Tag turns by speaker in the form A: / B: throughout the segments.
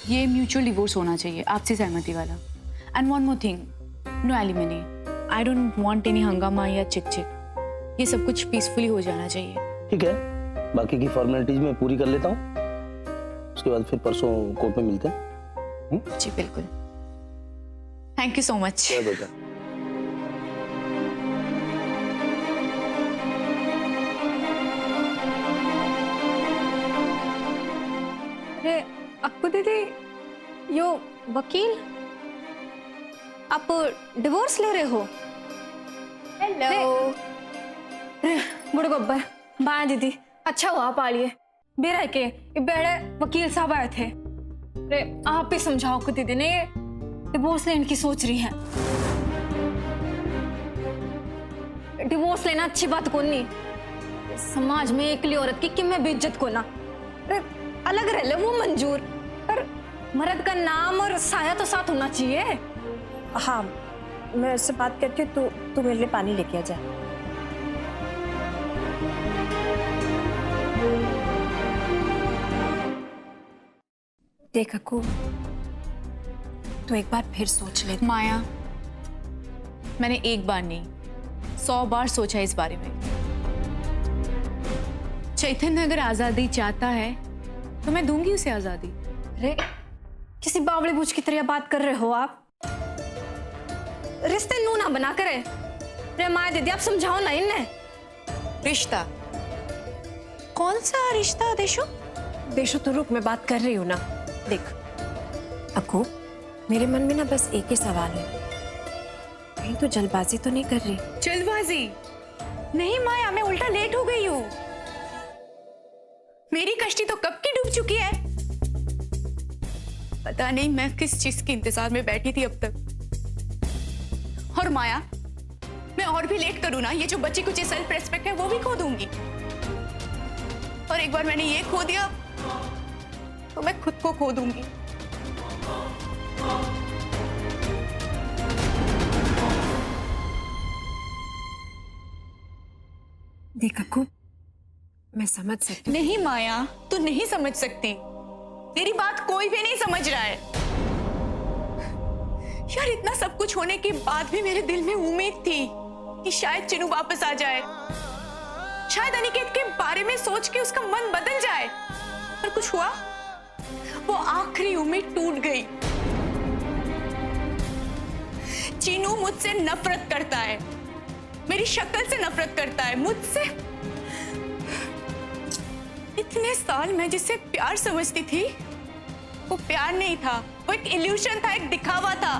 A: ये mutual divorce होना चाहिए, आपसी सहमति वाला। And one more thing, no alimony. I don't want any हंगामा या चिक चिक। ये सब कुछ पीसफुली हो जाना चाहिए।
B: ठीक है, बाकी की फॉर्मेलिटीज मैं पूरी कर लेता हूँ, उसके बाद फिर परसों कोर्ट में मिलते हैं।
A: जी बिल्कुल, थैंक यू सो मच।
B: बेटा
C: अरे अक्कू दीदी, यो वकील, आप डिवोर्स ले रहे हो? हेलो बुढ़ गब्बर, बाय दीदी, अच्छा हुआ आप आ लिए। बेरा के बेड़े वकील साहब आए थे। अरे आप ही समझाओ को दीदी ने डिवोर्स लेने की सोच रही हैं। डिवोर्स लेना अच्छी बात को नहीं, समाज में एकली औरत की किम्मे बेइज्जत को ना। अरे अलग रह ले वो मंजूर, पर मर्द का नाम और साया तो साथ होना चाहिए।
D: हाँ, मैं उससे बात करती हूँ, तू मेरे लिए पानी लेके आ जा। देख अक्कू, तो एक बार फिर सोच ले।
A: माया, मैंने एक बार नहीं 100 बार सोचा इस बारे में। चैतन्य अगर आजादी चाहता है तो मैं दूंगी उसे आजादी।
C: अरे किसी बावड़े बूझ की तरह बात कर रहे हो आप। रिश्ते नू ना बना करे। अरे माया दीदी, आप समझाओ ना इन्हें।
A: रिश्ता? कौन सा रिश्ता देशो?
D: देशो तो रुक, मैं बात कर रही हूँ ना। देख अक्कू, मेरे मन में ना बस एक ही सवाल है, कहीं तो जल्दबाजी तो नहीं कर रही?
A: जल्दबाजी नहीं माया, मैं उल्टा लेट हो गई हूँ। मेरी कश्ती तो कब की डूब चुकी है। पता नहीं मैं किस चीज के इंतजार में बैठी थी अब तक। और माया, मैं और भी लेट करूँ ना, ये जो बची कुछ सेल्फ रेस्पेक्ट है वो भी खो दूंगी। और एक बार मैंने ये खो दिया तो मैं खुद को खो दूंगी।
D: देख अक्कू, मैं समझ सकती हूँ।
A: नहीं माया, तू नहीं समझ सकती। तेरी बात कोई भी नहीं समझ रहा है। यार, इतना सब कुछ होने के बाद भी मेरे दिल में उम्मीद थी कि शायद चिनू वापस आ जाए, शायद अनिकेत के बारे में सोच के उसका मन बदल जाए। पर कुछ हुआ? वो आखिरी उम्मीद टूट गई। चिनू मुझसे नफरत करता है, मेरी शक्ल से नफरत करता है, मुझसे। इतने साल मैं जिसे प्यार समझती थी वो प्यार नहीं था, वो एक इल्यूशन था, एक दिखावा था।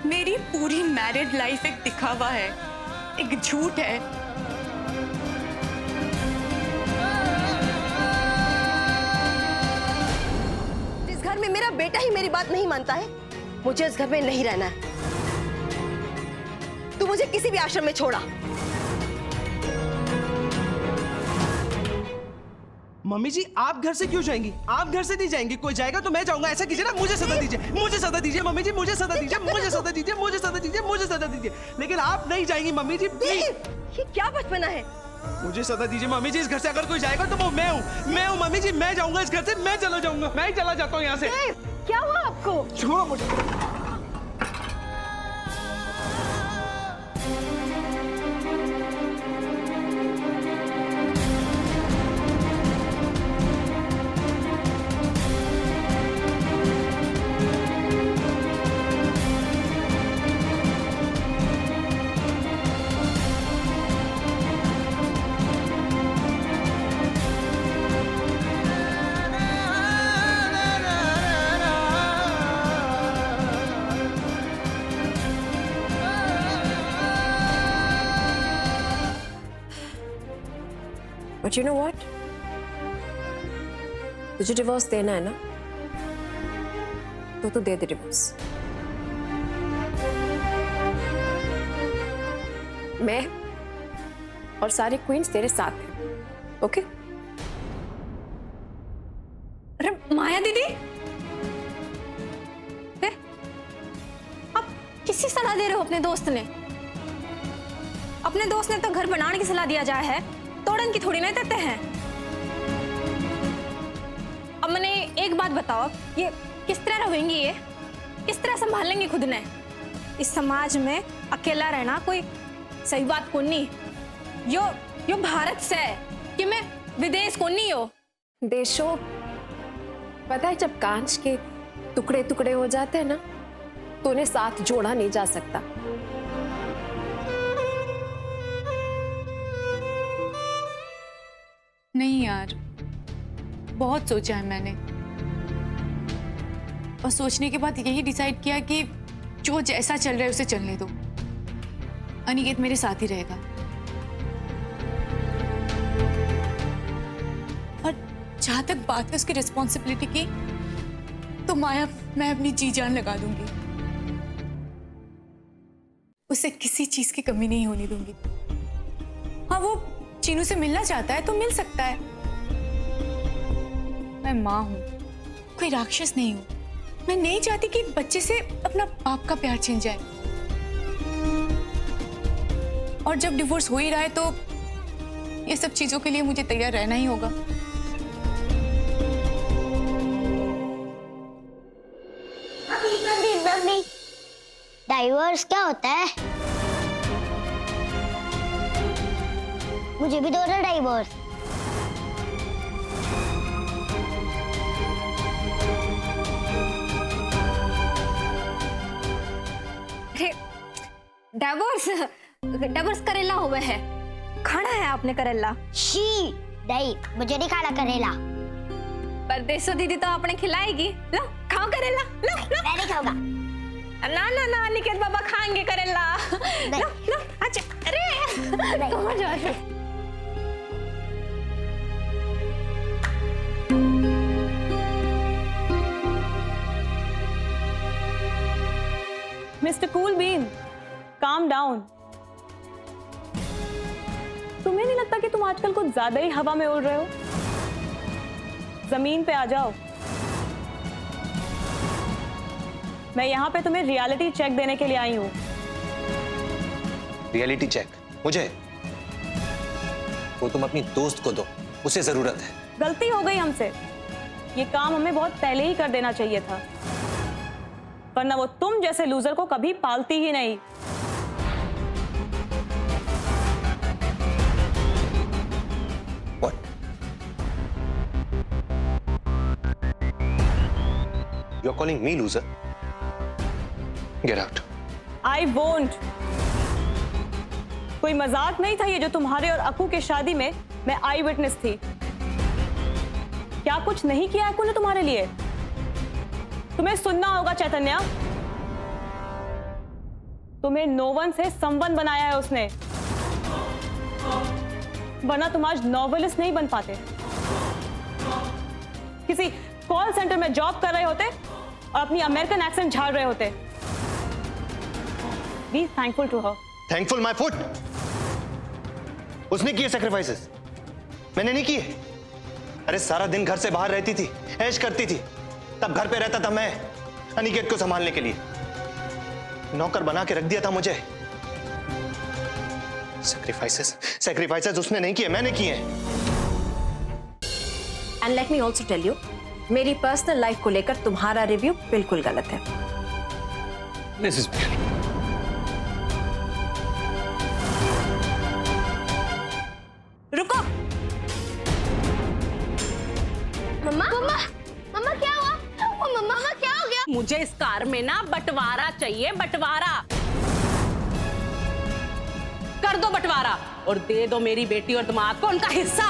A: मेरी पूरी मैरिड लाइफ एक दिखावा है, एक झूठ है।
E: इस घर में मेरा बेटा ही मेरी बात नहीं मानता है, मुझे इस घर में नहीं रहना है। तू मुझे किसी भी आश्रम में छोड़ा।
F: मम्मी जी, आप घर से क्यों जाएंगी? आप घर से नहीं जाएंगी, कोई जाएगा तो मैं जाऊंगा। ऐसा कीजिए ना, मुझे सजा दीजिए, मुझे सजा दीजिए मम्मी जी, मुझे सजा दीजिए, मुझे सजा दीजिए, मुझे सजा दीजिए, मुझे सजा दीजिए। लेकिन आप नहीं जाएंगी मम्मी जी, प्लीज।
E: ये क्या बचपना है?
F: मुझे सजा दीजिए मम्मी जी। इस घर से अगर कोई जाएगा तो वो मैं हूँ मम्मी जी। मैं जाऊंगा इस घर से, मैं चला जाऊंगा, मैं ही चला जाता हूँ यहाँ से।
E: क्या हुआ आपको?
F: छोड़ो मुझे।
D: But you know what? तुझे डिवोर्स देना है ना, तो तू दे दे डिवोर्स। मैं और सारे क्वींस तेरे साथ हैं, ओके?
C: अरे माया दीदी, आप किसी सलाह दे रहे हो अपने दोस्त ने? अपने दोस्त ने तो घर बनाने की सलाह दिया जाए है, तोड़न की थोड़ी नहीं देते हैं। एक बात बताओ, ये किस तरह रहेंगी, ये किस तरह संभालेंगी खुद ने? इस समाज में अकेला रहना कोई सही बात को नहीं। यो भारत से है कि मैं विदेश को नहीं हो।
D: देशों, पता है जब कांच के टुकड़े टुकड़े हो जाते हैं ना, तो उन्हें साथ जोड़ा नहीं जा सकता।
A: नहीं यार, बहुत सोचा है मैंने, और सोचने के बाद यही डिसाइड किया कि जो जैसा चल रहा है उसे चलने दो। अनिकेत मेरे साथ ही रहेगा। और जहां तक बात है उसकी रिस्पॉन्सिबिलिटी की, तो माया, मैं अपनी जी जान लगा दूंगी, उसे किसी चीज की कमी नहीं होने दूंगी। हाँ, वो चीनू से मिलना चाहता है तो मिल सकता है। मैं माँ हूं, कोई राक्षस नहीं हूं। मैं नहीं चाहती कि एक बच्चे से अपना बाप का प्यार छिन जाए। और जब डिवोर्स हो ही रहा है तो ये सब चीजों के लिए मुझे तैयार रहना ही होगा।
G: डाइवोर्स क्या होता है? मुझे भी दो ना डाइवोर्स।
C: डाइवोर्स करेला हुआ है, खाना है आपने करेला?
G: शी नहीं, मुझे नहीं खाना करेला।
C: परदेसो दीदी तो आपने खिलाएगी। लो खाओ करेला, लो लो।
G: मैं नहीं खाऊंगा।
C: ना ना ना, निकेत बाबा खाएंगे करेला। लो लो, अच्छा, अरे कहाँ जा रहे?
H: Mister cool bean, calm down. तुम्हें नहीं लगता कि तुम आजकल कुछ ज्यादा ही हवा में उड़ रहे हो? जमीन पे आ जाओ। मैं यहाँ पे तुम्हें रियलिटी चेक देने के लिए आई हूँ।
I: रियलिटी चेक मुझे? वो तुम अपनी दोस्त को दो, उसे जरूरत है।
H: गलती हो गई हमसे। ये काम हमें बहुत पहले ही कर देना चाहिए था, वरना वो तुम जैसे लूजर को कभी पालती ही नहीं।
I: What? You're calling me loser? Get out.
H: I won't. कोई मजाक नहीं था ये जो तुम्हारे और अक्कू की शादी में मैं आई विटनेस थी। क्या कुछ नहीं किया अक्कू ने तुम्हारे लिए? तुम्हें सुनना होगा चैतन्या, तुम्हें नोवन से संबंध बनाया है उसने, वरना तुम आज नॉवेलिस्ट नहीं बन पाते। किसी कॉल सेंटर में जॉब कर रहे होते और अपनी अमेरिकन एक्सेंट झाड़ रहे होते। Be thankful to her.
I: Thankful my foot? उसने किए सैक्रिफाइसेस, मैंने नहीं किए। अरे सारा दिन घर से बाहर रहती थी, ऐश करती थी, तब घर पे रहता था मैं अनिकेत को संभालने के लिए। नौकर बना के रख दिया था मुझे। सैक्रिफाइसेस उसने नहीं किए, मैंने किए।
D: And let me also tell you, मेरी पर्सनल लाइफ को लेकर तुम्हारा रिव्यू बिल्कुल गलत है।
I: This is weird.
C: रुको।
G: मम्मा मम्मा मम्मा क्या हुआ? मम्मा क्या हो गया?
J: मुझे इस कार में ना बंटवारा चाहिए, बंटवारा कर दो बंटवारा, और दे दो मेरी बेटी और दामाद को उनका हिस्सा।